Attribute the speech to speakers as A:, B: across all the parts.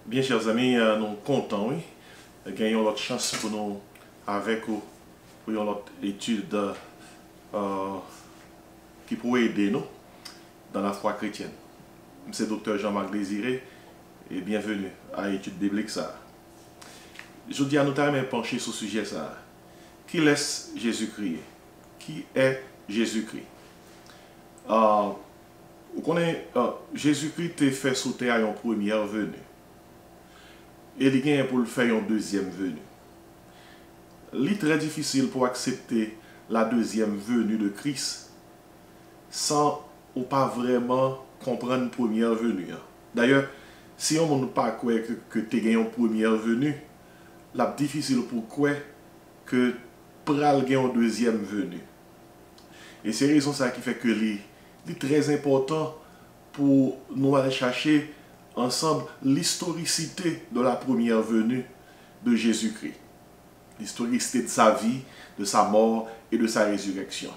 A: Bien, chers amis, nous sommes contents, oui. Gagnons notre chance pour nous, avec vous, pour notre étude qui pourrait aider nous dans la foi chrétienne. C'est Dr. Jean-Marc Désiré et bienvenue à l'étude biblique. Ça. Je dis à nous pencher sur ce sujet. Ça. Qui laisse Jésus-Christ? Qui est Jésus-Christ? Vous connaissez, Jésus-Christ est fait sauter à une première venue. Et il vient pour le faire une deuxième venue. Il est très difficile pour accepter la deuxième venue de Christ sans ou pas vraiment comprendre la première venue. D'ailleurs, si on ne pas croire que tu as une première venue, c'est difficile pour croire que pral une deuxième venue. Et c'est raison ça qui fait que c'est très important pour nous aller chercher ensemble l'historicité de la première venue de Jésus-Christ. L'historicité de sa vie, de sa mort et de sa résurrection.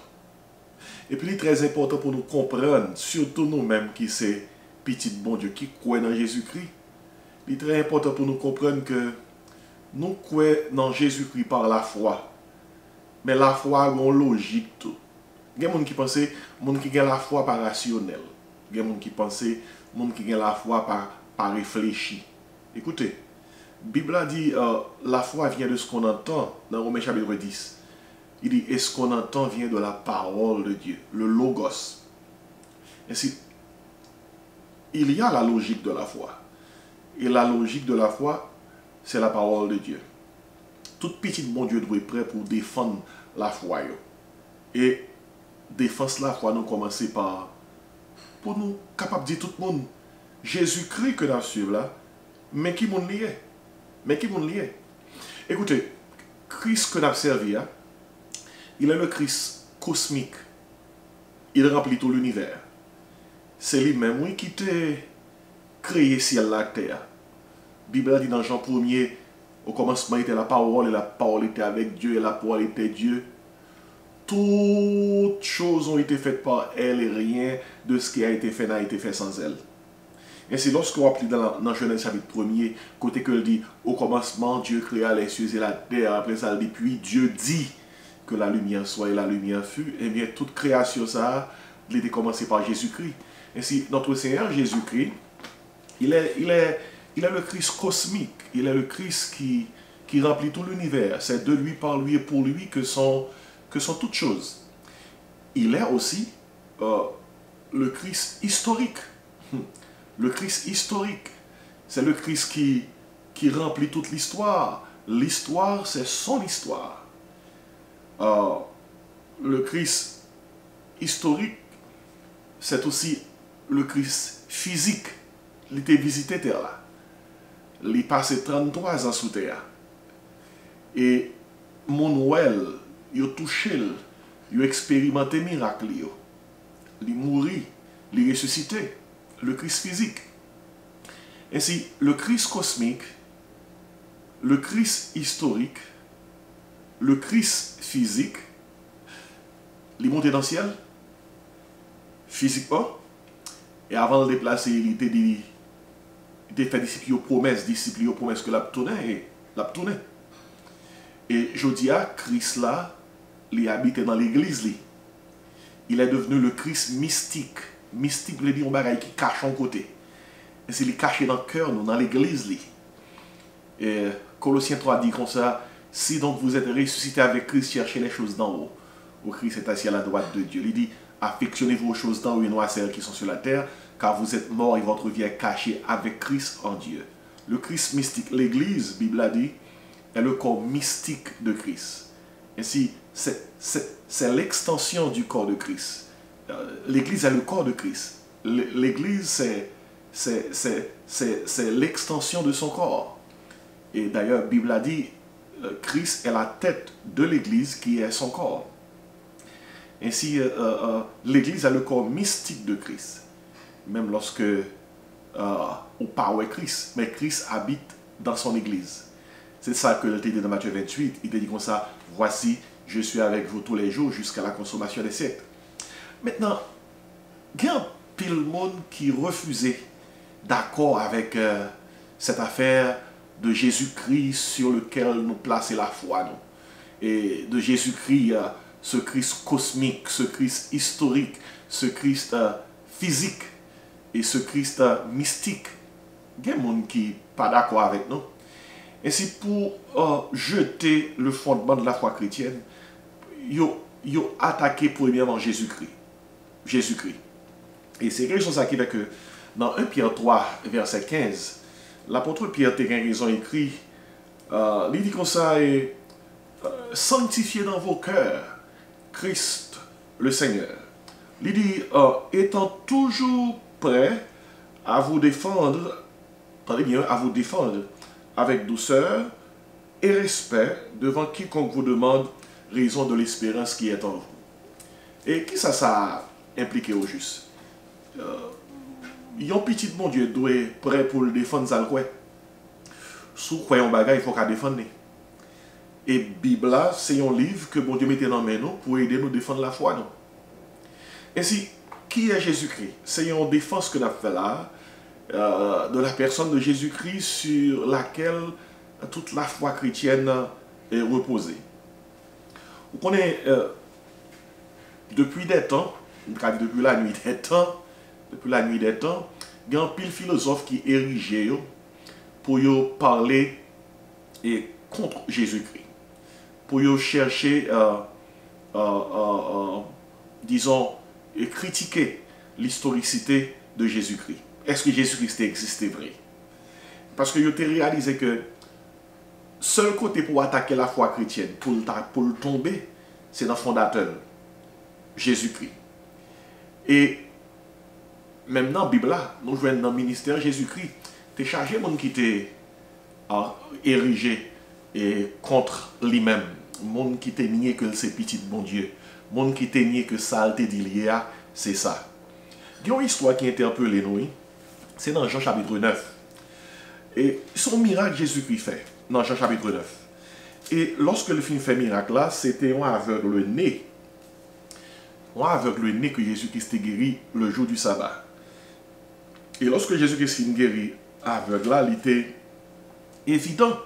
A: Et puis il est très important pour nous comprendre, surtout nous-mêmes qui sommes petits bon Dieu, qui croient dans Jésus-Christ. Il est très important pour nous comprendre que nous croyons dans Jésus-Christ par la foi. Mais la foi a une logique tout. Il y a des gens qui pensent que la foi par rationnel. Il y a des gens qui pensent que la foi par réfléchi. Écoutez, la Bible a dit la foi vient de ce qu'on entend dans Romains chapitre 10. Il dit et ce qu'on entend vient de la parole de Dieu, le logos. Ainsi, il y a la logique de la foi. Et la logique de la foi, c'est la parole de Dieu. Tout petit bon Dieu doit être prêt pour défendre la foi. Et défendre la foi, nous commençons par pour nous capables de dire tout le monde Jésus-Christ que nous suivons là, mais qui nous lié? Mais qui nous lié? Écoutez, Christ que nous servi, il est le Christ cosmique. Il remplit tout l'univers. C'est lui-même oui, qui t'a créé ciel la terre. La Bible a dit dans Jean 1er, au commencement était la parole, et la parole était avec Dieu, et la parole était Dieu. Toutes choses ont été faites par elle, et rien de ce qui a été fait n'a été fait sans elle. Et c'est lorsqu'on applique dans Genèse chapitre 1er, côté que dit, au commencement, Dieu créa les cieux et la terre. Après ça, il dit, puis Dieu dit que la lumière soit et la lumière fut. Et bien, toute création, ça, il était commencé par Jésus-Christ. Ainsi, notre Seigneur Jésus-Christ, il est le Christ cosmique. Il est le Christ qui remplit tout l'univers. C'est de lui, par lui et pour lui que sont toutes choses. Il est aussi le Christ historique. Le Christ historique, c'est le Christ qui remplit toute l'histoire. L'histoire, c'est son histoire. Le Christ historique, c'est aussi le Christ physique. Il était visité terre là. Il passé 33 ans sous terre. Et mon well, il a touché, il a expérimenté miracle. Il mourit, il ressuscité. Le Christ physique. Ainsi, le Christ cosmique, le Christ historique, le Christ physique, il est monté dans le ciel, physiquement, et avant de le déplacer, il était fait disciple aux promesses que l'a tourné. Et je dis à Christ là, il habite dans l'église. Il est devenu le Christ mystique. Mystique veut dire un bagage qui cache en côté. Et c'est caché dans le cœur, dans l'église. Et Colossiens 3 dit comme ça, si donc vous êtes ressuscité avec Christ, cherchez les choses d'en haut. Où Christ est assis à la droite de Dieu. Il dit, affectionnez-vous aux choses d'en haut et non à celles qui sont sur la terre, car vous êtes morts et votre vie est cachée avec Christ en Dieu. Le Christ mystique, l'église, la Bible a dit, est le corps mystique de Christ. Ainsi, c'est l'extension du corps de Christ. L'église est le corps de Christ. L'église, c'est l'extension de son corps. Et d'ailleurs, la Bible a dit, Christ est la tête de l'église qui est son corps. Ainsi, l'église a le corps mystique de Christ. Même lorsque on parle de Christ, mais Christ habite dans son église. C'est ça que il dit dans Matthieu 28. Il dit comme ça, voici, je suis avec vous tous les jours jusqu'à la consommation des siècles. Maintenant, il y a un pile monde qui refusait d'accord avec cette affaire de Jésus-Christ sur lequel nous placer la foi, nous. Et de Jésus-Christ, ce Christ cosmique, ce Christ historique, ce Christ physique et ce Christ mystique. Il y a des gens qui ne sont pas d'accord avec nous. Et c'est pour jeter le fondement de la foi chrétienne, ils ont attaqué premièrement Jésus-Christ. Jésus-Christ. Et c'est quelque chose qui fait que dans 1 Pierre 3, verset 15, l'apôtre Pierre a raison écrit, il dit comme ça, et, sanctifiez dans vos cœurs Christ le Seigneur. Il dit, étant toujours prêt à vous défendre, attendez bien, à vous défendre avec douceur et respect devant quiconque vous demande raison de l'espérance qui est en vous. Et qui ça a impliqué au juste? Yon petit bon Dieu doit être prêt pour le défendre, ça le quoi. Sous quoi un bagage, il faut qu'à défendre. Et Bible, c'est un livre que bon Dieu mettait dans mes mains pour aider nous à défendre la foi. Non? Ainsi, qui est Jésus-Christ? C'est une défense que nous avons fait là, de la personne de Jésus-Christ sur laquelle toute la foi chrétienne est reposée. Vous connaissez, depuis des temps, depuis la nuit des temps, il y a un pile philosophe qui est érigé pour parler contre Jésus-Christ. Pour chercher, disons, critiquer l'historicité de Jésus-Christ. Est-ce que Jésus-Christ existait vrai? Parce que vous avez réalisé que seul côté pour attaquer la foi chrétienne, pour le tomber, c'est dans le fondateur, Jésus-Christ. Et même dans la Bible, nous jouons dans le ministère Jésus-Christ, tu es chargé de monde qui t'est érigé et contre lui-même. Monde qui t'est nié que c'est petit bon Dieu. Monde qui t'est nié que ça te dit lié, c'est ça. Il y a une histoire qui interpelle nous. C'est dans Jean chapitre 9. Et son miracle Jésus-Christ fait dans Jean chapitre 9. Et lorsque le film fait miracle là, c'était un aveugle-né. Un aveugle-né que Jésus-Christ a guéri le jour du sabbat. Et lorsque Jésus-Christ a guéri aveugle là, il était évident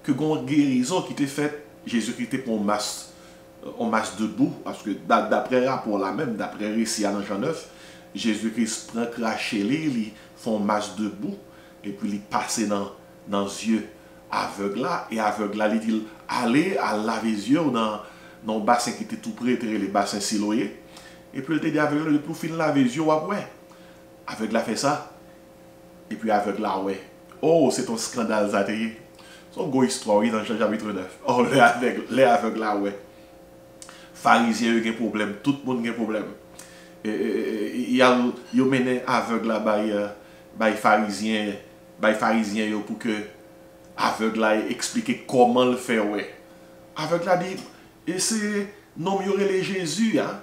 A: que une guérison qui était faite, Jésus-Christ était pour en masse debout, parce que d'après rapport là même, d'après récit dans Jean 9, Jésus-Christ prend craché il font masse debout, et puis il passe dans les yeux aveugle là, et aveugle là, il dit allez à laver les yeux dans le bassin qui était tout près, les bassins Siloé, et puis il dit aveugle, pour finir laver les yeux, ouais, aveugle là fait ça, et puis aveugle là, ouais, oh, c'est un scandale, ça c'est une grosse histoire dans Jean chapitre 9, oh, les aveugles là, ouais. Pharisiens ont un problème, tout le monde a un problème. Il y a mené aveugle là, by pharisiens pour que aveugle là explique comment le faire, ouais. Aveugle là dit, et c'est non mieux les Jésus, hein,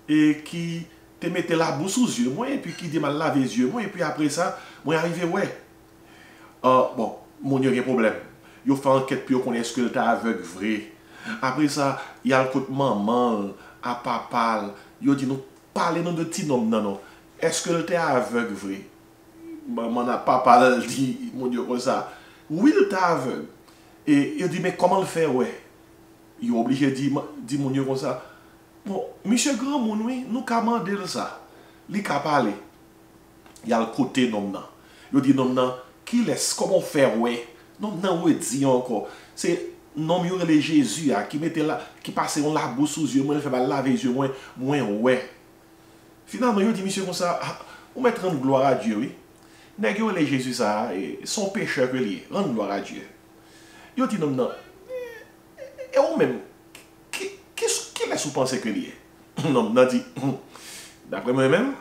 A: et qui te mettait la bouche sous yeux, moi, et puis qui dit mal laver les yeux, moi, et puis après ça, moi arrivé, ouais. Bon, mon Dieu, il y a un problème. Il fait enquête pour connaître ce que tu aveugle vrai. Après ça, il y a le côté maman, à papa, il dit nous parlez de petits noms, non. Est-ce que tu es aveugle vrai? Maman à papa dit, mon Dieu, comme ça. Oui, tu es aveugle. Et il dit, mais comment le faire, ouais? Il est obligé de dire, mon Dieu, comme ça. Bon, monsieur grand, oui, nous commandons ça. Il a parlé. Il y a le côté nom, non. Il dit, non, qui laisse, comment faire, ouais? Non, oui, dit encore. C'est non mieux les Jésus qui mettait là, qui passait la bouche sous les yeux, moi, fait laver les yeux, moi, ouais. Finalement, il dit, monsieur, comme ça, on met rendre gloire à Dieu, oui. N'est-ce les Jésus, ça, son pécheur que lié, rendre gloire à Dieu. Il dit, non, et ou même, qui laisse vous penser que lié? Non, dit, d'après moi-même,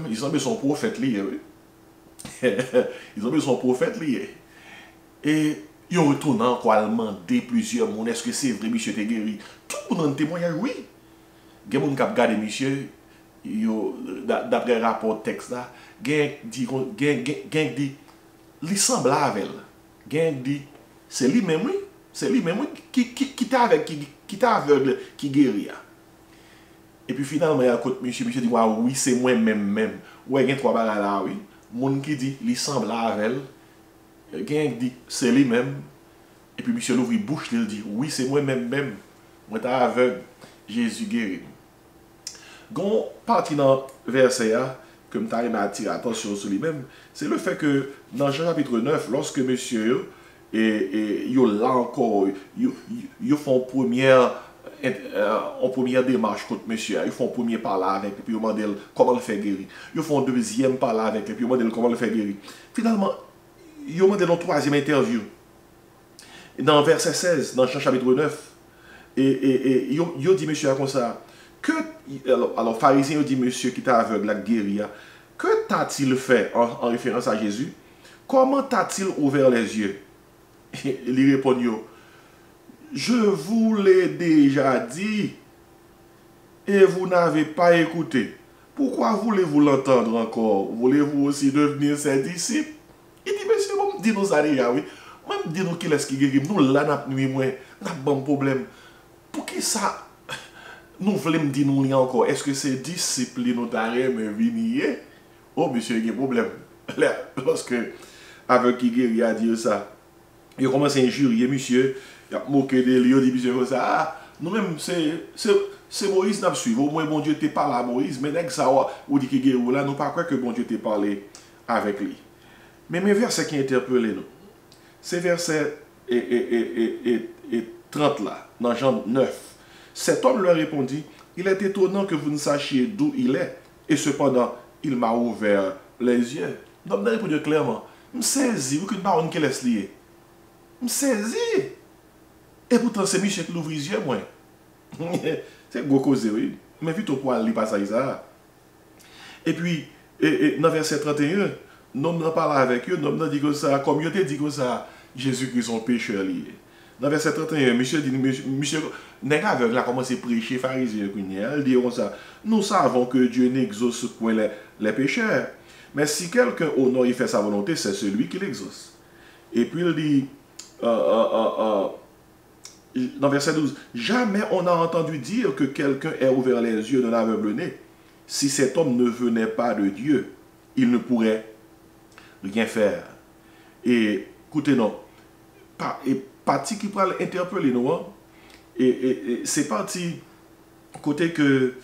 A: ils ont besoin de son prophète lié, oui. Ils ont besoin de son prophète lié. Et ils ont retourné encore à demander plusieurs monde, est-ce que c'est vrai, monsieur t'es guéri? Tout le monde en témoignage, oui. Il y a des gens qui ont regardé, monsieur, d'après le rapport texte là, il dit, il semble avec elle. Il dit, c'est lui-même, oui. C'est lui-même, oui, qui t'a aveugle, qui guérit. Et puis finalement, il y a monsieur dit, oui, c'est moi-même. Ouais, il y a trois barres là, oui. Monde qui dit, il semble avec elle. quelqu'un dit, c'est lui-même. Et puis monsieur l'ouvre bouche, il dit, oui, c'est moi-même même. Moi, t'es aveugle. Jésus guérit. Gon parti dans verset A, comme tu as attiré attention sur lui-même, c'est le fait que dans Jean chapitre 9, lorsque monsieur et yo là encore, yo font première démarche contre monsieur, ils font premier parler avec, et puis ils demandent comment le faire guérir. Ils font deuxième parler avec, et puis ils demandent comment le faire guérir. Finalement, ils demandent une troisième interview. Dans verset 16, dans Jean chapitre 9, et ils dit monsieur comme ça, alors pharisien dit monsieur qui était aveugle, la guéri, que t'a-t-il fait en référence à Jésus? Comment t'a-t-il ouvert les yeux? Il répond, je vous l'ai déjà dit et vous n'avez pas écouté. Pourquoi voulez-vous l'entendre encore? Voulez-vous aussi devenir ses disciples? Il dit, monsieur, vous me dites nous ça déjà, oui. Moi, me dites nous qui est-ce qui guérit. Nous, là, nous avons un bon problème. Pour qui ça, nous voulons me dire nous encore, est-ce que ces disciples nous t'arrêtent mais venir? Oh, monsieur, il y a un problème. Lorsque, avec qui guérit a dit ça, il commence à injurier, monsieur, il a moqué de lui, il dit, monsieur, comme ça, ah, nous-mêmes, c'est Moïse qui nous suit. Au moins, bon Dieu t'est parlé à Moïse, mais dès que ça, ou dit qu'il guérit là, nous pas croire que bon Dieu t'est parlé avec lui. Mais mes versets qui interpellent nous, ces versets et 30 là, dans Jean 9, cet homme leur répondit, il est étonnant que vous ne sachiez d'où il est, et cependant, il m'a ouvert les yeux. Donc, pour dire clairement, je me saisis, vous que ne qui laisse lier. Je me saisis. Et pourtant, c'est Michel qui l'ouvre les yeux, moi. C'est gros cause, oui. Mais vite au point, il passe à ça. Et puis, dans verset 31, l'homme n'a parlé avec eux, l'homme n'a dit que ça, comme il te dit que ça, Jésus-Christ son pécheur lié. Dans verset 31, monsieur dit, monsieur, n'est qu'aveugle, a commencé à prêcher, pharisien, il dit comme ça, nous savons que Dieu n'exauce point les pécheurs, mais si quelqu'un honore et fait sa volonté, c'est celui qui l'exauce. Et puis il dit, dans verset 12, jamais on n'a entendu dire que quelqu'un ait ouvert les yeux d'un aveugle-né. Si cet homme ne venait pas de Dieu, il ne pourrait rien faire. Et écoutez, non, parti qui pourrait interpeller nous, et c'est parti côté que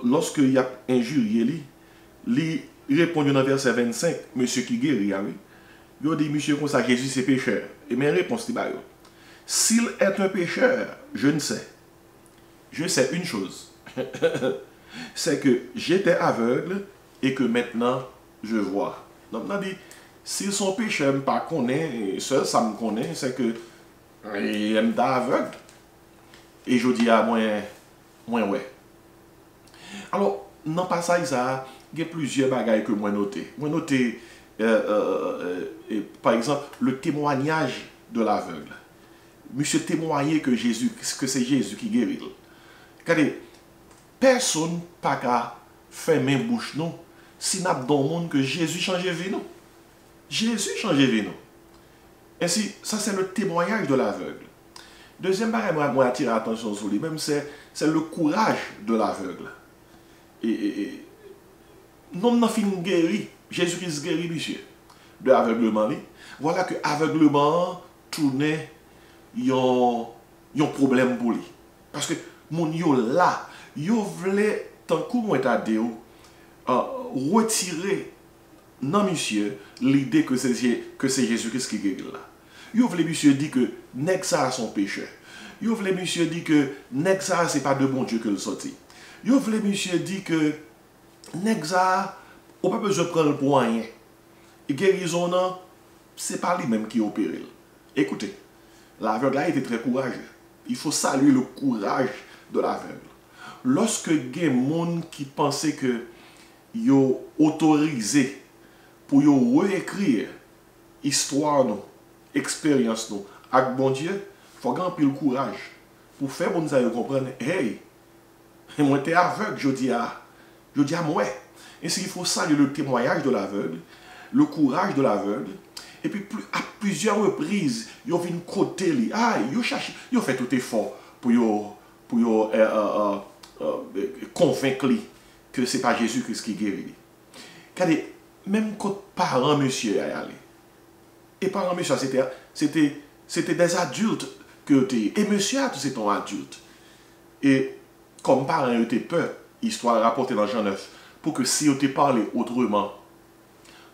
A: lorsque il y a injurié, il répond dans verset 25, monsieur qui guérit, oui. Il dit, monsieur, comme ça, Jésus c'est pécheur. Et mes réponses, c'est s'il est un pécheur, je ne sais. Je sais une chose. C'est que j'étais aveugle et que maintenant je vois. Donc, on a dit, s'ils sont pécheurs, je ne pas connais, seul ça me connaît, c'est que il est aveugle. Et je dis à moi, ouais. Alors, dans le passage, il y a plusieurs bagailles que moi noté. Moi noté, par exemple, le témoignage de l'aveugle. Monsieur témoigner que c'est Jésus qui guérit. Regardez, personne n'a qu'à fermer la bouche nous si nous avons dans le monde que Jésus change la vie nous. Jésus change la vie nous. Ainsi, ça c'est le témoignage de l'aveugle. Deuxième barème, moi attirer l'attention sur lui-même, c'est le courage de l'aveugle. Et non, nous avons guéri. Jésus-Christ guérit, monsieur, de l'aveuglement. Voilà que l'aveuglement tournait un problème pour lui. Parce que mon yo là, yo voulait, tant que moi t'a dit, retirer, non monsieur, l'idée que c'est Jésus-Christ qui guérit là. Yo voulait monsieur dire que nèg ça a son péché. Yo voulait monsieur dire que nèg ça c'est pas de bon Dieu que le sorti. Yo voulait monsieur dire que nèg ça on pas besoin de prendre pour rien. Et guérison non, c'est pas lui-même qui opère. Écoutez, l'aveugle a été très courageux. Il faut saluer le courage de l'aveugle. Lorsque il y a des gens qui pensaient que ils autorisé pour réécrire l'histoire, l'expérience, avec bon Dieu, il faut gagner le courage pour faire bon Dieu comprendre, hey, moi t'es aveugle, je dis à moi. Et il faut saluer le témoignage de l'aveugle, le courage de l'aveugle. Et puis, à plusieurs reprises, ils viennent côté lui. Ah, ils ont fait tout effort pour convaincre lui que ce n'est pas Jésus-Christ qui guérit. Regardez, même quand parents, monsieur, y aller. Et par monsieur, c'était des adultes que tu et monsieur, c'est un adulte. Et comme parents, ils étaient peur, histoire rapportée dans Jean 9, pour que si tu parlé autrement,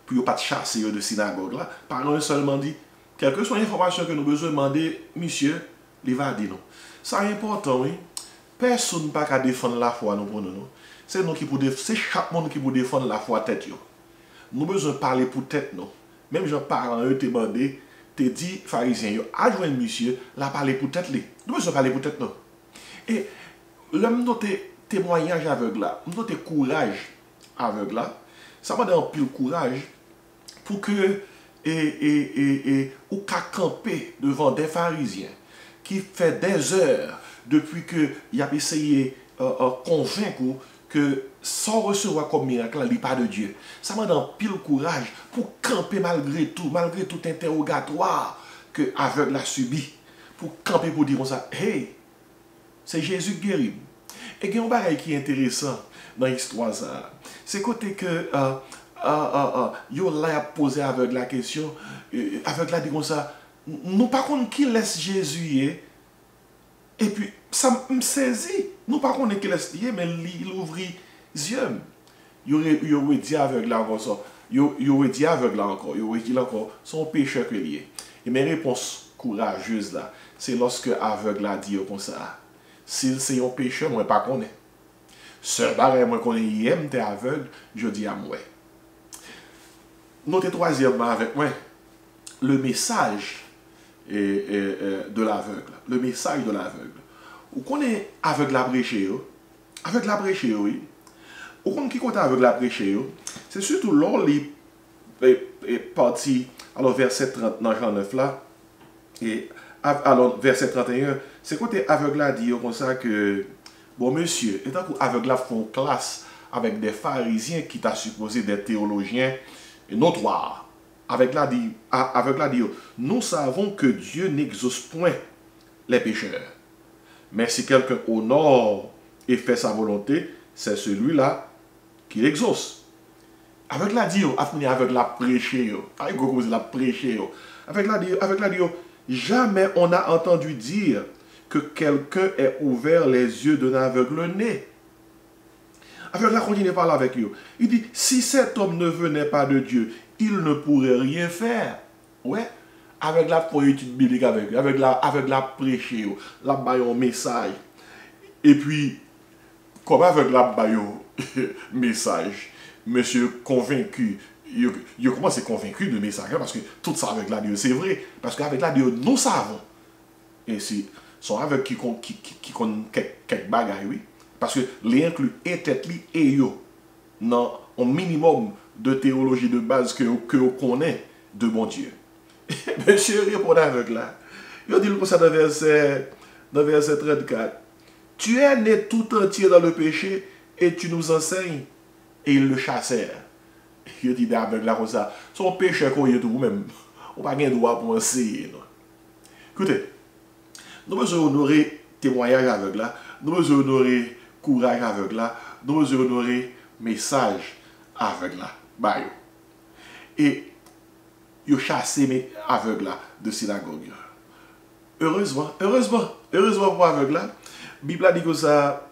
A: pour ne pas te chasser de synagogue là, parents seulement dit, quelle que soit l'information que nous avons besoin de demander, monsieur, il va dire non. Ça est important, oui. Personne n'a pas qu'à défendre la foi nous pour nous. C'est nous qui pour c'est chaque monde qui pour défendre la foi tête yo. Nous besoin de parler pour tête non. Même Jean parlant eux te demandé, te dit pharisien yo, adjoint monsieur, la parler pour tête li. Nous besoin parler pour tête non. Et l'homme note témoignage aveugle là, note courage aveugle là, ça m'a donné un pile courage pour que ou qu'à camper devant des pharisiens qui fait des heures depuis que il a essayé convaincre que sans recevoir comme miracle, il n'y a pas de Dieu. Ça m'a donné pile courage pour camper malgré tout interrogatoire que aveugle a subi, pour camper pour dire ça, hey, c'est Jésus qui guérit. Et il y a un bagage qui est intéressant dans l'histoire, c'est côté que yo là a posé avec la question, avec la dit comme ça, nous pas contre qui laisse Jésus et puis ça me saisit, nous pas contre qui laisse mais il ouvrit les yeux. Il aurait dit avec là encore ça, il aurait dit avec là encore, il aurait dit encore son pécheur que lié. Et mes réponses courageuses là, c'est lorsque aveugle a dit comme ça, s'il c'est un pécheur, moi pas connais. Seul bagage moi connais hier t'es aveugle, je dis à moi. Notez troisièmement avec moi le message de l'aveugle. Le message de l'aveugle. Ou qu'on est aveugle à prêcher, avec la prêcher, oui. Ou qu'on qui compte avec la prêcher, c'est surtout lors les parties, alors verset 30 dans Jean 9 là, et alors verset 31, c'est quand aveugle à dire comme ça que, bon monsieur, étant qu'aveugle font classe avec des pharisiens qui t'a supposé des théologiens notoires. Avec la dit, nous savons que Dieu n'exauce point les pécheurs. Mais si quelqu'un honore et fait sa volonté, c'est celui-là qui l'exauce. Avec la dit, avec la prêcher, avec la prêcher, avec la dit, jamais on a entendu dire que quelqu'un ait ouvert les yeux d'un aveugle-né. Avec la continue parler avec eux. Il dit, si cet homme ne venait pas de Dieu, il ne pourrait rien faire. Ouais. Avec la étude biblique avec eux, avec la prêcher, la baillon message. Et puis, comme avec la baillon message, monsieur convaincu, il commence à être convaincu de message, parce que tout ça avec la Dieu, c'est vrai. Parce qu'avec la Dieu, nous savons. Et c'est sont avec qui connaissent quelques bagailles, oui. Parce que les inclus et tête et yo dans un minimum de théologie de base que vous connaissez de mon Dieu. Monsieur répond avec là. Il dit comme ça dans verset 34. Tu es né tout entier dans le péché et tu nous enseignes. Et ils le chassèrent. Il dit avec là comme ça. Son péché qu'on y est tout même. On n'a pas de droit pour enseigner. Écoutez, nous devons honorer témoignage avec là. Nous devons honorer courage avec là, nous honorer message avec là. Bah, et yo chassé mes aveugles là de synagogue. Heureusement pour aveugle là, Bible a dit que ça,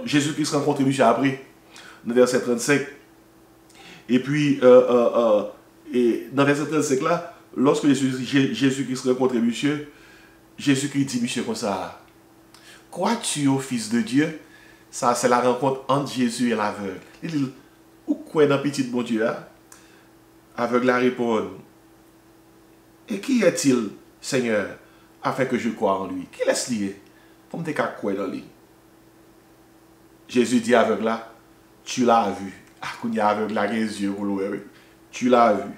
A: Jésus-Christ rencontre Michel après, dans verset 35. Et puis, et dans verset 35 là, lorsque Jésus-Christ rencontre Michel, Jésus-Christ dit Michel comme ça. Crois-tu au Fils de Dieu? Ça, c'est la rencontre entre Jésus et l'aveugle. Il dit, où quoi dans petit bon Dieu? Aveugle la répond, et qui est-il, Seigneur, afin que je croie en lui? Qui laisse lier? Pour me dire quoi dans lui? Jésus dit aveugle là, tu l'as vu. Ah, quand il y a aveugle là, les yeux, tu l'as vu.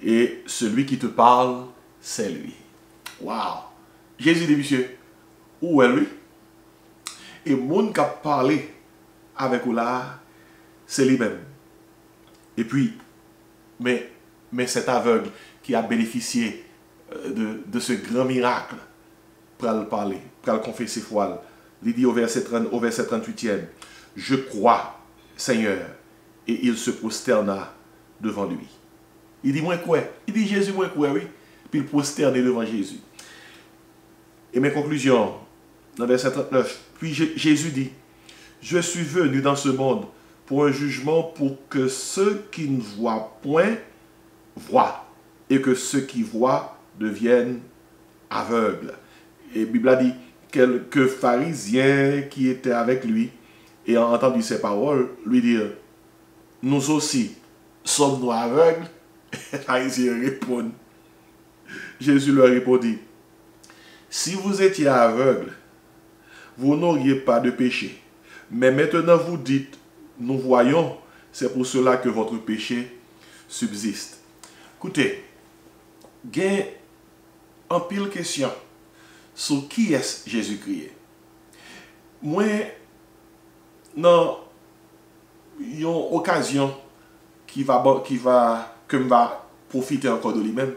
A: Et celui qui te parle, c'est lui. Waouh! Jésus dit, monsieur, où est lui? Et le monde qui a parlé avec vous là, c'est lui-même. Et puis, mais cet aveugle qui a bénéficié de ce grand miracle, pour le parler, pour le confesser foi, il dit au verset 38e, je crois, Seigneur, et il se prosterna devant lui. Il dit, moi quoi? Il dit, Jésus, moi quoi, oui. Puis il prosterne devant Jésus. Et mes conclusions, dans le verset 39, puis Jésus dit, je suis venu dans ce monde pour un jugement pour que ceux qui ne voient point voient et que ceux qui voient deviennent aveugles. Et la Bible a dit, quelques pharisiens qui étaient avec lui et ont entendu ces paroles lui dire, nous aussi sommes-nous aveugles? Les pharisiens répondent. Jésus leur répondit, si vous étiez aveugles, vous n'auriez pas de péché. Mais maintenant vous dites, nous voyons, c'est pour cela que votre péché subsiste. Écoutez, il y a un pile question sur qui est Jésus-Christ. Moi, dans une occasion que me va profiter encore de lui-même,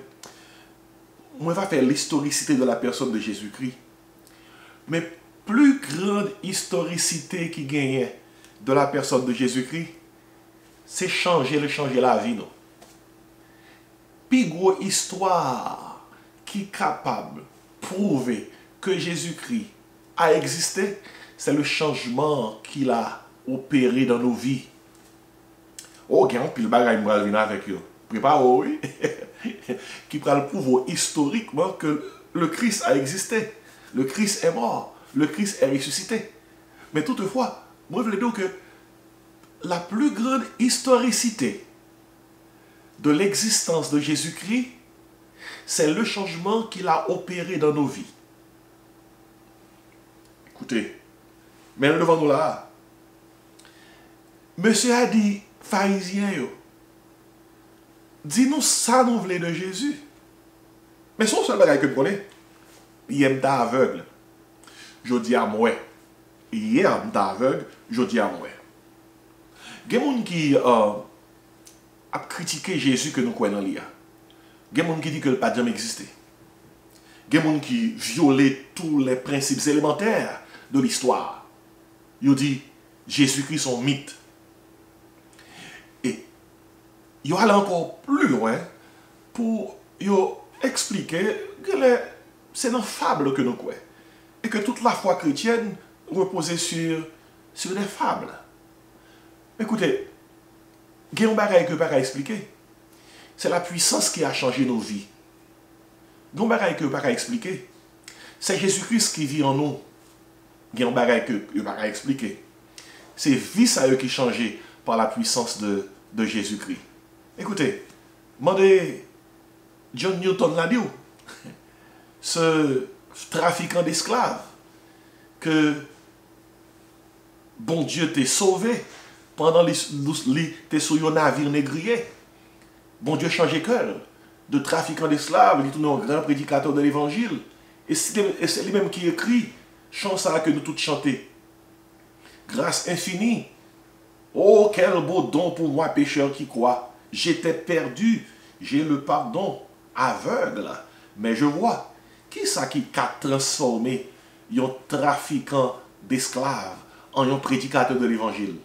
A: moi va faire l'historicité de la personne de Jésus-Christ. Mais plus grande historicité qui gagne de la personne de Jésus-Christ, c'est changer la vie. Non? Plus grosse histoire qui est capable de prouver que Jésus-Christ a existé, c'est le changement qu'il a opéré dans nos vies. Oh, il y a un pile bagaille qui venir avec eux. Préparez-vous, oui. Qui prend le prouver historiquement que le Christ a existé. Le Christ est mort. Le Christ est ressuscité. Mais toutefois, moi je veux dire que la plus grande historicité de l'existence de Jésus-Christ, c'est le changement qu'il a opéré dans nos vies. Écoutez, mais devant nous là, monsieur a dit, pharisien, dis-nous ça nous voulons de Jésus. Mais son seul bagage que vous connaissez, il est aveugle. Je dis à moi. Hier, je suis aveugle, je dis à moi. Il y a des gens qui a critiqué Jésus que nous croyons dans l'IA. Il y a des gens qui disent que le pas jamais existé. Il y a des gens qui violent tous les principes élémentaires de l'histoire. Ils disent Jésus-Christ est un mythe. Et ils allent encore plus loin pour expliquer que c'est une fable que nous croyons. Et que toute la foi chrétienne reposait sur des fables. Écoutez, il y a un bagage que je ne peux pas expliquer. C'est la puissance qui a changé nos vies. Il y a un bagage que je ne peux pas expliquer. C'est Jésus-Christ qui vit en nous. Il y a un bagage que je ne peux pas expliquer. C'est vie à eux qui changé par la puissance de Jésus-Christ. Écoutez, demandez John Newton l'a dit. Ce trafiquant d'esclaves que bon Dieu t'a sauvé pendant t'es sur un navire négrier. Bon Dieu changeait cœur de trafiquant d'esclaves, il est un grand prédicateur de l'évangile. Et c'est lui-même qui écrit chanson que nous tous chanter. Grâce infinie. Oh, quel beau don pour moi, pécheur qui croit. J'étais perdu, j'ai le pardon, aveugle, mais je vois. Qui ça qui a transformé un trafiquant d'esclaves en un prédicateur de l'évangile?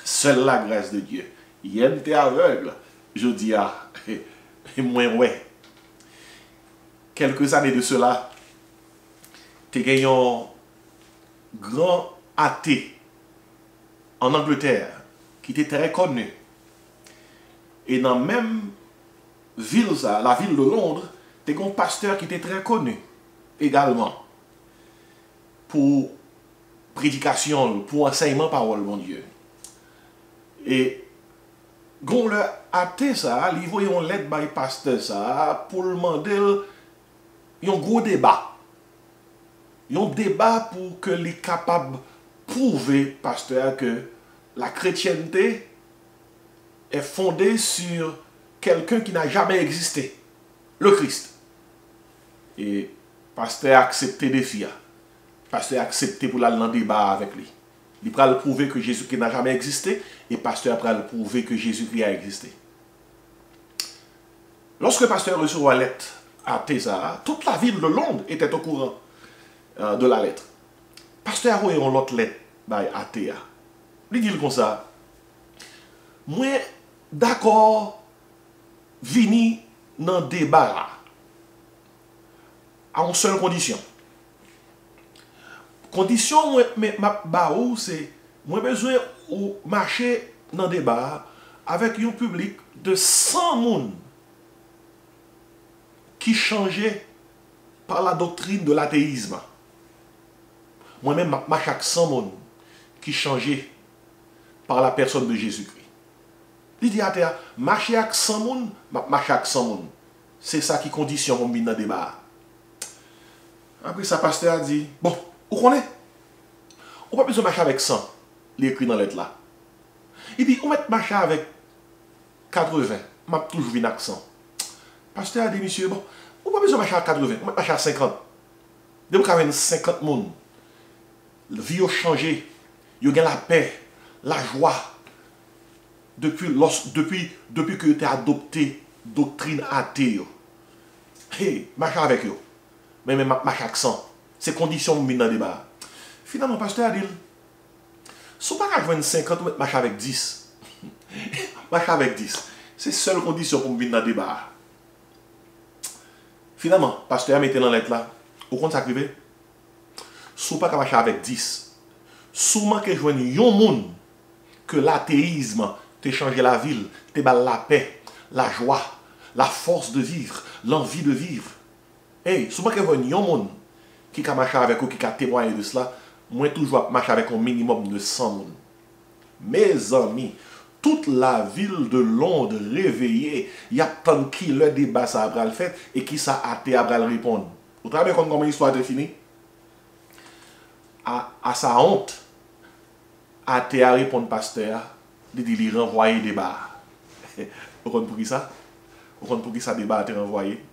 A: Seule la grâce de Dieu. Hier, t'es aveugle. Je dis, ah, et moins ouais. Quelques années de cela, t'es gagné un grand athée en Angleterre qui était très connu. Et dans la même ville, la ville de Londres, t'es un pasteur qui était très connu également pour prédication, pour enseignement parole, mon Dieu. Et quand le athée ça, il voyait une lettre par pasteur ça pour demander un gros débat. Un débat pour que les capables de prouver, pasteur, que la chrétienté est fondée sur quelqu'un qui n'a jamais existé, le Christ. Et pasteur a accepté des filles. Pasteur a accepté pour aller dans le débat avec lui. Il va le prouver que Jésus-Christ n'a jamais existé et pasteur va le prouver que Jésus-Christ a existé. Lorsque le pasteur reçoit la lettre à Thésar, toute la ville de Londres était au courant de la lettre. Pasteur a envoyé une autre lettre à Théa. Il dit comme ça. Moi, d'accord, vini dans le débat à une seule condition. Condition, c'est moi besoin de marcher dans le débat avec un public de 100 personnes qui changeait par la doctrine de l'athéisme. Moi-même, je marche avec 100 personnes qui changeait par la personne de Jésus-Christ. Il dit à terre, marcher avec 100 personnes, marcher avec 100 personnes. C'est ça qui conditionne mon dans le débat. Après ça, pasteur a dit, bon, vous connaissez? On n'a pas besoin de marcher avec 100, il écrit dans la lettre là. Il dit, on va marcher avec 80, m'a toujours vu avec 100. Pasteur a dit, monsieur, bon, on n'a pas besoin de marcher à 80, on va marcher à 50. Dès qu'on a 50 personnes, la vie a changé, il y a la paix, la joie. Depuis que tu as adopté doctrine athée. Hey, marche avec eux. Mais marche avec 100. C'est condition de dans le débat. Finalement, pasteur a dit, si on ne peut pas jouer 50, marche avec 10. Marche avec 10. C'est la seule condition pour me venir dans le débat. Finalement, pasteur a mis dans la lettre là. Au compte ça arrive. Si on ne peut pas marcher avec 10, si on manque de jouer un monde que l'athéisme te change la ville, te bat la paix, la joie, la force de vivre, l'envie de vivre. Hey, si on manque de jouer un monde qui a marché avec vous, qui a témoigné de cela, moi toujours marcher avec un minimum de 100 personnes. Mes amis, toute la ville de Londres réveillée, il y a tant qui le débat ça a le fait et qui ça a été à le répondre. Vous savez comment l'histoire est finie? À sa honte, à te à répondre pasteur, il dit il renvoie le débat. Vous comprenez pour qui ça? Vous comprenez pour qui ça débat a été renvoyé?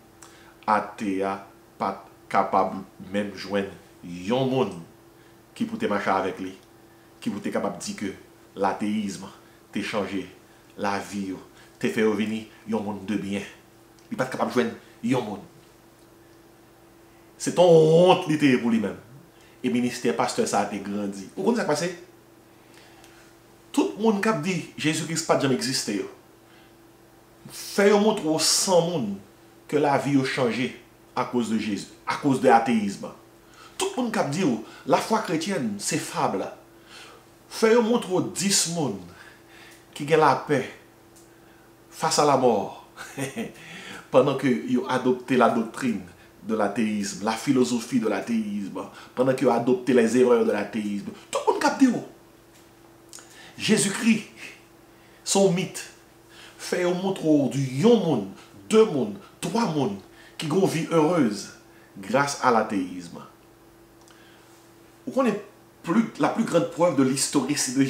A: À te pas capable même joindre un monde qui peut te marcher avec lui, qui peut te capable de dire que l'athéisme t'a changé la vie, t'a fait revenir un monde de bien. Il n'est pas capable de joindre un monde. C'est ton honte littéraire pour lui-même. Et le ministère pasteur ça a été grandi. Vous comprenez ce qui s'est passé? Tout le monde qui a dit Jésus-Christ n'a pas jamais existé. Fait montrer aux 100 personnes que la vie a changé à cause de Jésus, à cause de l'athéisme. Tout le monde qui a dit la foi chrétienne, c'est fable. Fait montrer aux 10 personnes qui ont la paix face à la mort. Pendant qu'ils ont adopté la doctrine de l'athéisme, la philosophie de l'athéisme, pendant qu'ils ont adopté les erreurs de l'athéisme. Tout le monde qui a dit Jésus-Christ, son mythe, fait montrer du un monde, 2 mondes, 3 mondes qui ont une vie heureuse grâce à l'athéisme. Vous connaissez la plus grande preuve de l'historicité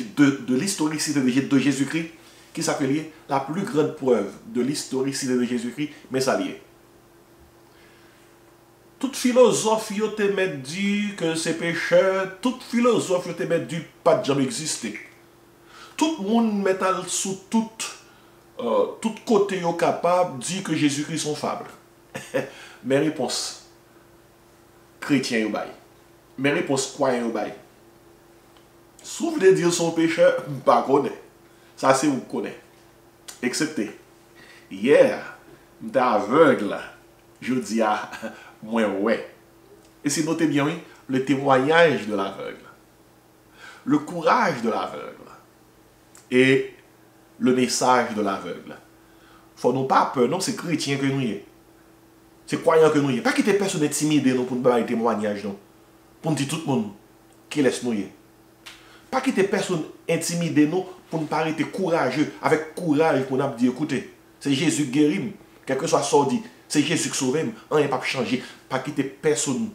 A: de Jésus-Christ qui s'appelait la plus grande preuve de l'historicité de Jésus-Christ, mais ça lié. Toute philosophie te met dit que c'est pécheur, toute philosophie te met dit pas de jamais exister. Tout le monde met sous tout côté capable dit que Jésus-Christ sont fable. Mes réponses chrétiens ou bail. Mes réponses croyants ou bail. Si vous voulez dire son pécheur, je ne connais pas. Ça c'est vous connaissez. Excepté hier, j'étais aveugle. Je dis à moi ouais. Et c'est notez bien oui, le témoignage de l'aveugle. Le courage de l'aveugle. Et le message de l'aveugle. Faut nous pas peur, non, c'est chrétien que nous y est. C'est croyant que nous y est. Pas quitter personne intimidé nous pour nous faire un témoignage non. Pour nous dire tout le monde qui laisse nous y est. Pas quitter personne intimidé nous pour nous paraître courageux, avec courage pour nous dire écoutez, c'est Jésus qui guérit, quel que soit sorti, c'est Jésus qui sauve, on n'est pas changer. Pas quitter personne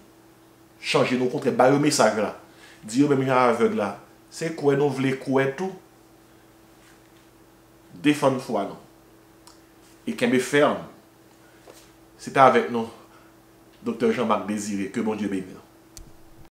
A: changer nous contre le message là. Dire même aveugle là, c'est quoi nous voulons quoi tout. Défendre foi non. Et qu'elle me ferme. C'était avec nous, Dr. Jean-Marc Désiré, que bon Dieu bénisse.